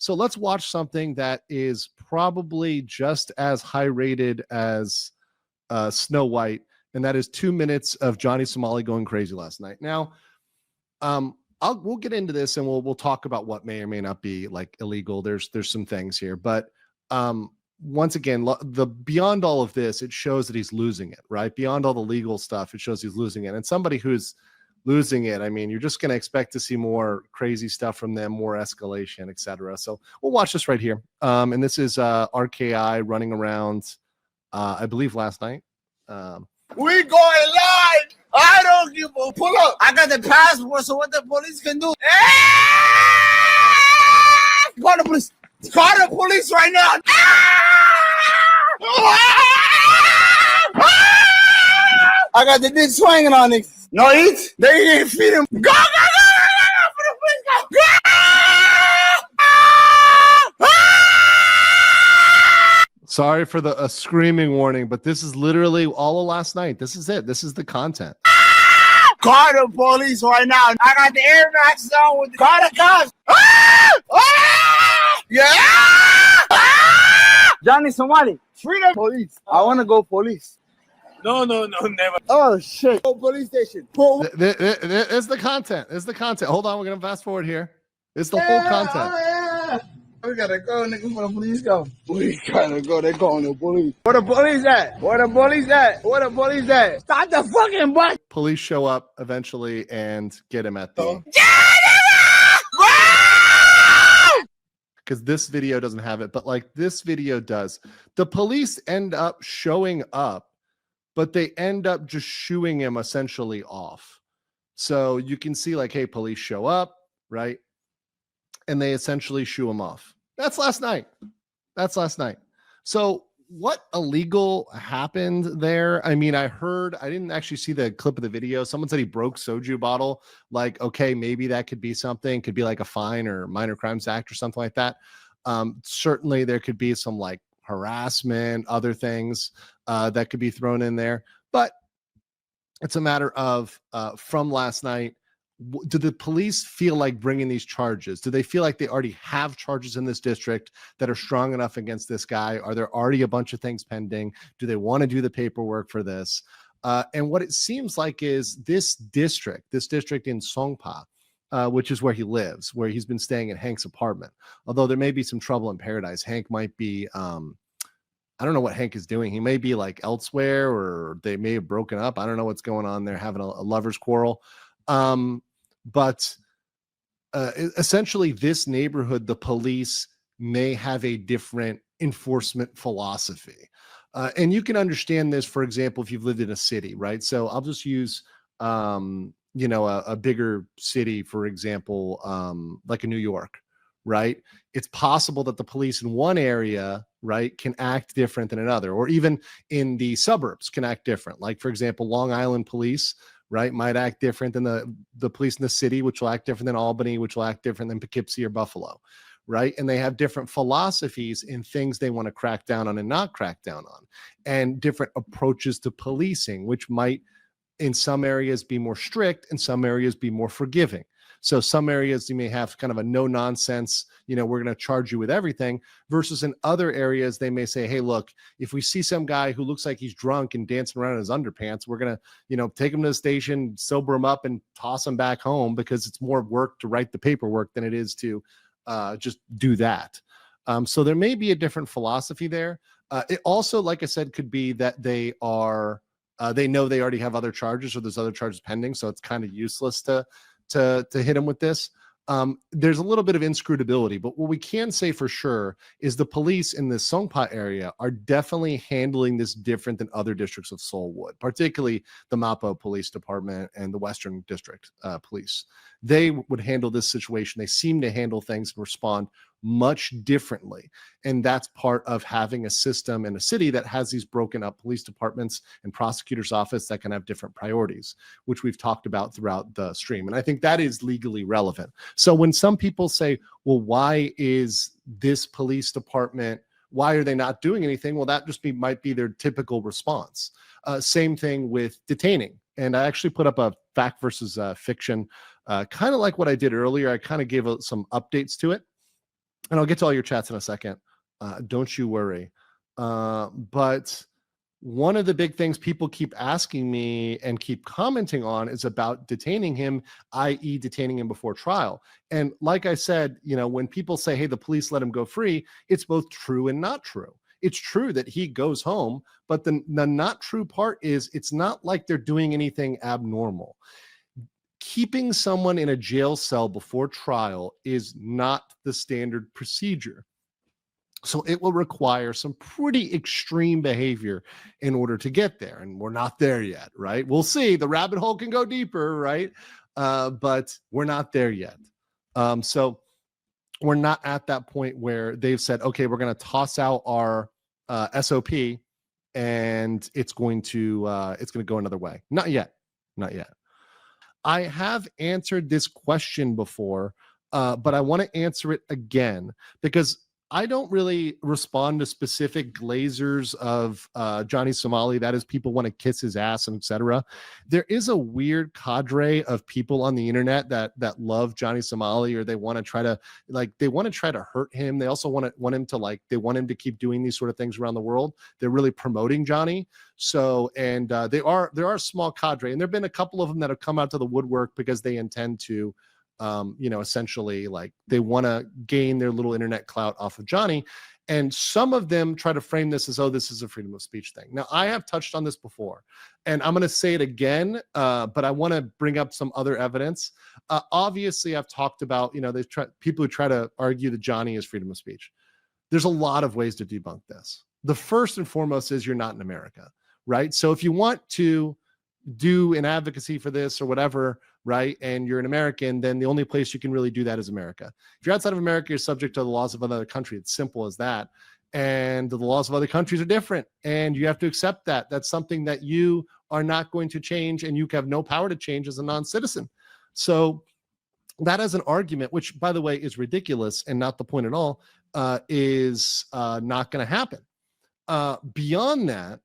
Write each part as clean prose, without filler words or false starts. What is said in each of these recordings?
So let's watch something that is probably just as high rated as Snow White, and that is 2 minutes of Johnny Somali going crazy last night. Now, we'll get into this and we'll talk about what may or may not be like illegal. There's some things here, but once again, the beyond all of this, it shows that he's losing it, right? Beyond all the legal stuff, it shows he's losing it. And somebody who's losing it, I mean, you're just going to expect to see more crazy stuff from them, more escalation, etc. So we'll watch this right here. And this is RKI running around, I believe last night. We going live. I don't give a pull up. I got the passport, so what the police can do? Call the police. Call the police right now. I got the dick swinging on it. No eat. They ain't feed him. Go, go, go, go, go. Sorry for the screaming warning, but this is literally all of last night. This is it. This is the content. Call the police right now. I got the air max on with the call the cops. Yeah. Johnny Somali, free the police. I want to go police. No, never. Oh shit! Go police station. It's the content. It's the content. Hold on, we're gonna fast forward here. It's the whole content. Yeah. We gotta go, nigga. Where the police go? We gotta go. They calling the police. Where the police at? Where the police at? Where the police at? Stop the fucking bus. Police show up eventually and get him at the. Because this video doesn't have it, but like this video does. The police end up showing up, but they end up just shooing him essentially off. So you can see like, hey, police show up, right? And they essentially shoo him off. That's last night. That's last night. So what illegal happened there? I mean, I didn't actually see the clip of the video. Someone said he broke soju bottle. Like, okay, maybe that could be something. Could be like a fine or minor crimes act or something like that. Certainly there could be some like harassment, other things that could be thrown in there. But it's a matter of from last night, do the police feel like bringing these charges? Do they feel like they already have charges in this district that are strong enough against this guy? Are there already a bunch of things pending? Do they want to do the paperwork for this? And what it seems like is this district in Songpa, which is where he lives, where he's been staying at Hank's apartment. Although there may be some trouble in paradise. Hank might be, I don't know what Hank is doing. He may be like elsewhere, or they may have broken up. I don't know what's going on. They're having a lover's quarrel. But essentially this neighborhood, the police may have a different enforcement philosophy. And you can understand this, for example, if you've lived in a city, right? So I'll just use, a bigger city, for example, like a New York, right? It's possible that the police in one area, right, can act different than another, or even in the suburbs can act different. Like, for example, Long Island police, right, might act different than the police in the city, which will act different than Albany, which will act different than Poughkeepsie or Buffalo, right? And they have different philosophies in things they want to crack down on and not crack down on, and different approaches to policing, which might in some areas be more strict, in some areas be more forgiving. So some areas you may have kind of a no nonsense, we're going to charge you with everything, versus in other areas, they may say, hey, look, if we see some guy who looks like he's drunk and dancing around in his underpants, we're going to, take him to the station, sober him up and toss him back home, because it's more work to write the paperwork than it is to just do that. So there may be a different philosophy there. It also, like I said, could be that they know they already have other charges, or there's other charges pending. So it's kind of useless to hit him with this. There's a little bit of inscrutability, but what we can say for sure is the police in the Songpa area are definitely handling this different than other districts of Seoul would, particularly the Mapo Police Department and the Western District Police. They would handle this situation. They seem to handle things and respond much differently. And that's part of having a system in a city that has these broken up police departments and prosecutor's office that can have different priorities, which we've talked about throughout the stream. And I think that is legally relevant. So when some people say, well, why is this police department, why are they not doing anything? Well, that just might be their typical response. Same thing with detaining. And I actually put up a fact versus fiction, kind of like what I did earlier. I kind of gave some updates to it. and I'll get to all your chats in a second. Don't you worry. But one of the big things people keep asking me and keep commenting on is about detaining him, i.e. detaining him before trial. And like I said, when people say, hey, the police let him go free, it's both true and not true. It's true that he goes home, but the not true part is it's not like they're doing anything abnormal. Keeping someone in a jail cell before trial is not the standard procedure. So it will require some pretty extreme behavior in order to get there. And we're not there yet, right? We'll see. The rabbit hole can go deeper, right? But we're not there yet. So we're not at that point where they've said, okay, we're going to toss out our SOP and it's going to go another way. Not yet. Not yet. I have answered this question before, but I want to answer it again because I don't really respond to specific glazers of Johnny Somali. That is, people want to kiss his ass and etc. There is a weird cadre of people on the internet that love Johnny Somali, or they want to try to hurt him. They also want him to keep doing these sort of things around the world. They're really promoting Johnny. So, and there are a small cadre, and there've been a couple of them that have come out to the woodwork because they intend to essentially they want to gain their little internet clout off of Johnny. And some of them try to frame this as, oh, this is a freedom of speech thing. Now, I have touched on this before, and I'm going to say it again, but I want to bring up some other evidence. Obviously, I've talked about, people who try to argue that Johnny is freedom of speech. There's a lot of ways to debunk this. The first and foremost is you're not in America, right? So if you want to do an advocacy for this or whatever, right, and you're an American, then the only place you can really do that is America. If you're outside of America, you're subject to the laws of another country. It's simple as that. And the laws of other countries are different, and you have to accept that. That's something that you are not going to change, and you have no power to change as a non-citizen. So that as an argument, which, by the way, is ridiculous and not the point at all, is not going to happen. Beyond that,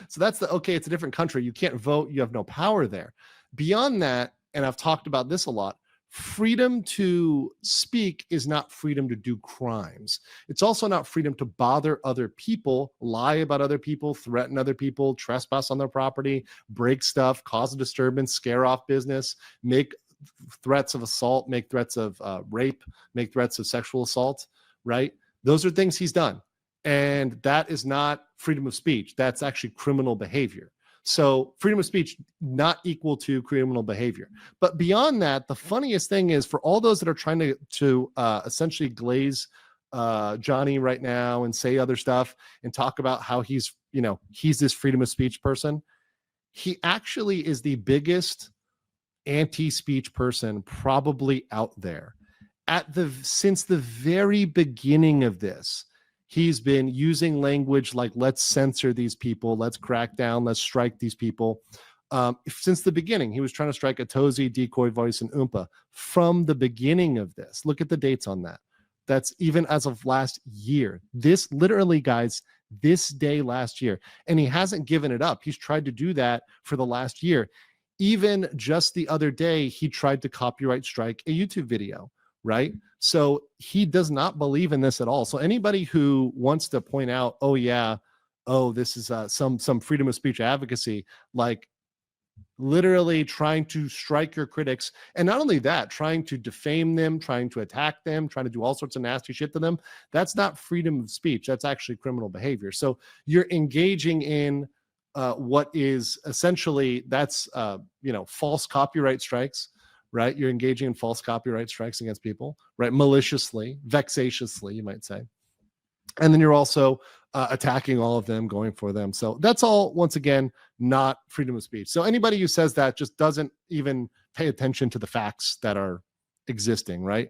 so that's okay, it's a different country. You can't vote. You have no power there. Beyond that, and I've talked about this a lot, freedom to speak is not freedom to do crimes. It's also not freedom to bother other people, lie about other people, threaten other people, trespass on their property, break stuff, cause a disturbance, scare off business, make threats of assault, make threats of rape, make threats of sexual assault, right? Those are things he's done. And that is not freedom of speech. That's actually criminal behavior. So freedom of speech not equal to criminal behavior. But beyond that, the funniest thing is, for all those that are trying to essentially glaze Johnny right now and say other stuff and talk about how he's this freedom of speech person, he actually is the biggest anti-speech person probably out there. Since the very beginning of this, he's been using language like, let's censor these people, let's crack down, let's strike these people. Since the beginning, he was trying to strike Atozi, Decoy Voice, and Oompa from the beginning of this. Look at the dates on that. That's even as of last year. This literally, guys, this day last year. And he hasn't given it up. He's tried to do that for the last year. Even just the other day, he tried to copyright strike a YouTube video, right? So he does not believe in this at all. So anybody who wants to point out, this is some freedom of speech advocacy, like literally trying to strike your critics, and not only that, trying to defame them, trying to attack them, trying to do all sorts of nasty shit to them, that's not freedom of speech. That's actually criminal behavior. So you're engaging in what is essentially, that's false copyright strikes, right? You're engaging in false copyright strikes against people, right? Maliciously, vexatiously, you might say. And then you're also attacking all of them, going for them. So that's all, once again, not freedom of speech. So anybody who says that just doesn't even pay attention to the facts that are existing, right?